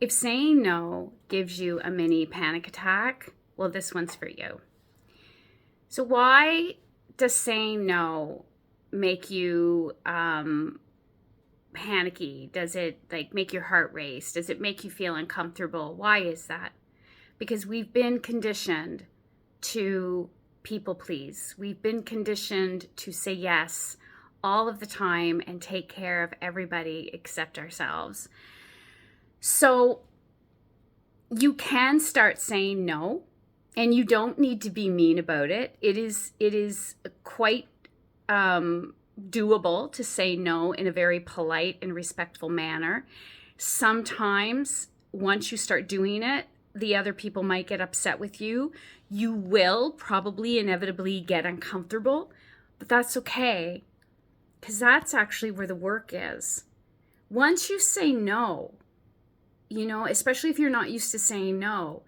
If saying no gives you a mini panic attack, well, this one's for you. So why does saying no make you panicky? Does it like make your heart race? Does it make you feel uncomfortable? Why is that? Because we've been conditioned to people please. We've been conditioned to say yes all of the time and take care of everybody except ourselves. So you can start saying no, and you don't need to be mean about it. It is quite doable to say no in a very polite and respectful manner. Sometimes once you start doing it, the other people might get upset with you. You will probably inevitably get uncomfortable, but that's okay, because that's actually where the work is. Once you say no, especially if you're not used to saying no,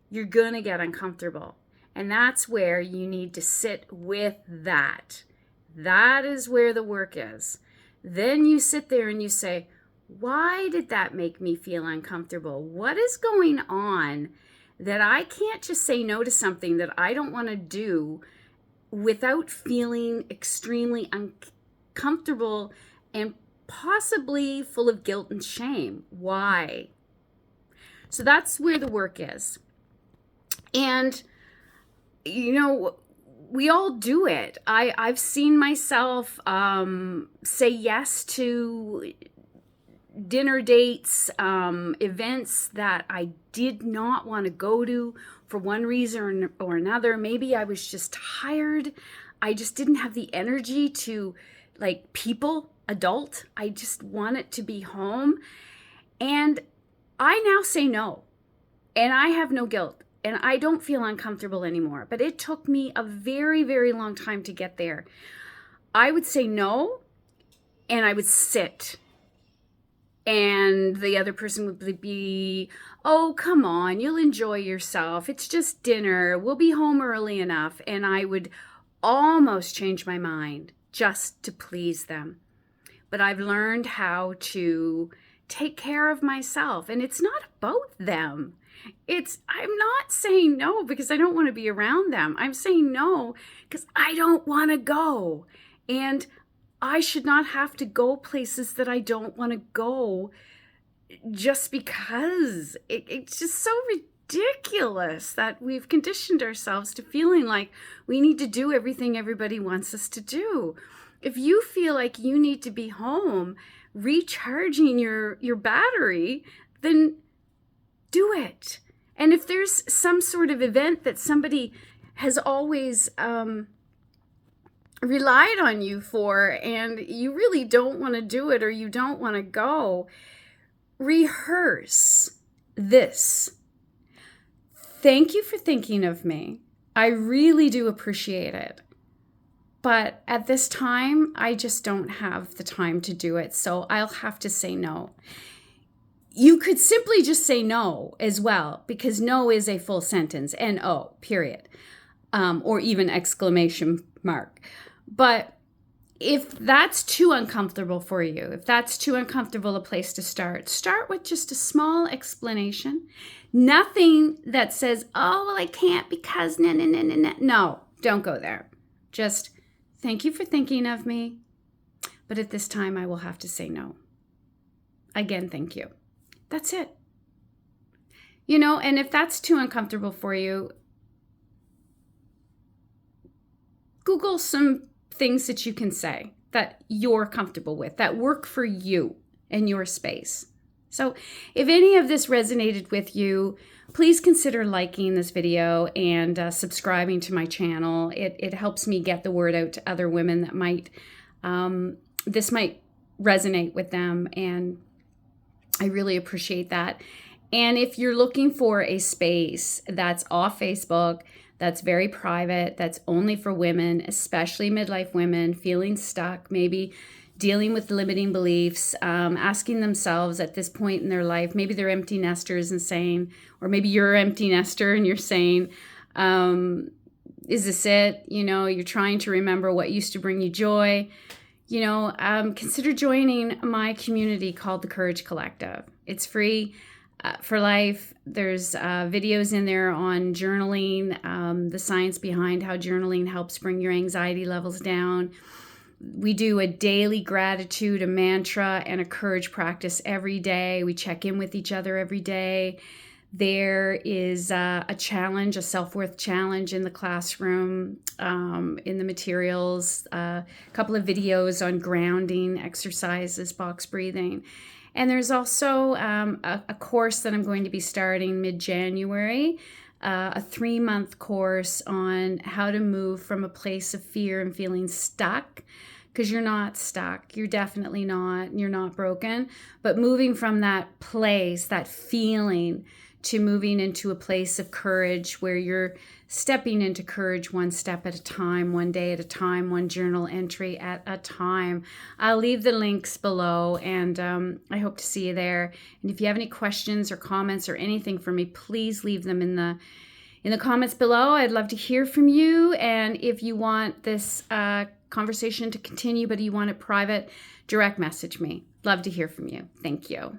you're going to get uncomfortable. And that's where you need to sit with that. That is where the work is. Then you sit there and you say, why did that make me feel uncomfortable? What is going on that I can't just say no to something that I don't want to do without feeling extremely uncomfortable and possibly full of guilt and shame? Why? So that's where the work is. And, we all do it. I've seen myself say yes to dinner dates, events that I did not want to go to for one reason or another. Maybe I was just tired. I just didn't have the energy to adult. I just wanted to be home. And I now say no, and I have no guilt, and I don't feel uncomfortable anymore. But it took me a very, very long time to get there. I would say no, and I would sit. And the other person would be, oh, come on, you'll enjoy yourself. It's just dinner. We'll be home early enough. And I would almost change my mind just to please them. But I've learned how to take care of myself. And it's not about them. I'm not saying no because I don't want to be around them. I'm saying no because I don't want to go. And I should not have to go places that I don't want to go just because. It's just so ridiculous that we've conditioned ourselves to feeling like we need to do everything everybody wants us to do. If you feel like you need to be home recharging your battery, then do it. And if there's some sort of event that somebody has always relied on you for and you really don't want to do it or you don't want to go, rehearse this. Thank you for thinking of me. I really do appreciate it. But at this time, I just don't have the time to do it, so I'll have to say no. You could simply just say no as well, because no is a full sentence, N-O, period, or even exclamation mark. But if that's too uncomfortable for you, if that's too uncomfortable a place to start with just a small explanation. Nothing that says, oh, well, I can't because no. No, don't go there. Just thank you for thinking of me, but at this time I will have to say no. Again, thank you. That's it. And if that's too uncomfortable for you, Google some things that you can say that you're comfortable with, that work for you and your space. So if any of this resonated with you, please consider liking this video and subscribing to my channel. It helps me get the word out to other women that this might resonate with them, and I really appreciate that. And if you're looking for a space that's off Facebook, that's very private, that's only for women, especially midlife women, feeling stuck, maybe dealing with limiting beliefs, asking themselves at this point in their life, maybe they're empty nesters and saying, or maybe you're an empty nester and you're saying, is this it? You're trying to remember what used to bring you joy. Consider joining my community called the Courage Collective. It's free. for life. There's videos in there on journaling, the science behind how journaling helps bring your anxiety levels down. We do a daily gratitude, a mantra, and a courage practice every day. We check in with each other every day. There is a challenge, a self-worth challenge in the classroom, in the materials, a couple of videos on grounding exercises, box breathing. And there's also a course that I'm going to be starting mid-January, a 3-month course on how to move from a place of fear and feeling stuck, because you're not stuck. You're definitely not. You're not broken. But moving from that place, that feeling, to moving into a place of courage where you're stepping into courage one step at a time, one day at a time, one journal entry at a time. I'll leave the links below, and I hope to see you there. And if you have any questions or comments or anything for me, please leave them in the comments below. I'd love to hear from you. And if you want this conversation to continue, but you want it private, direct message me. Love to hear from you. Thank you.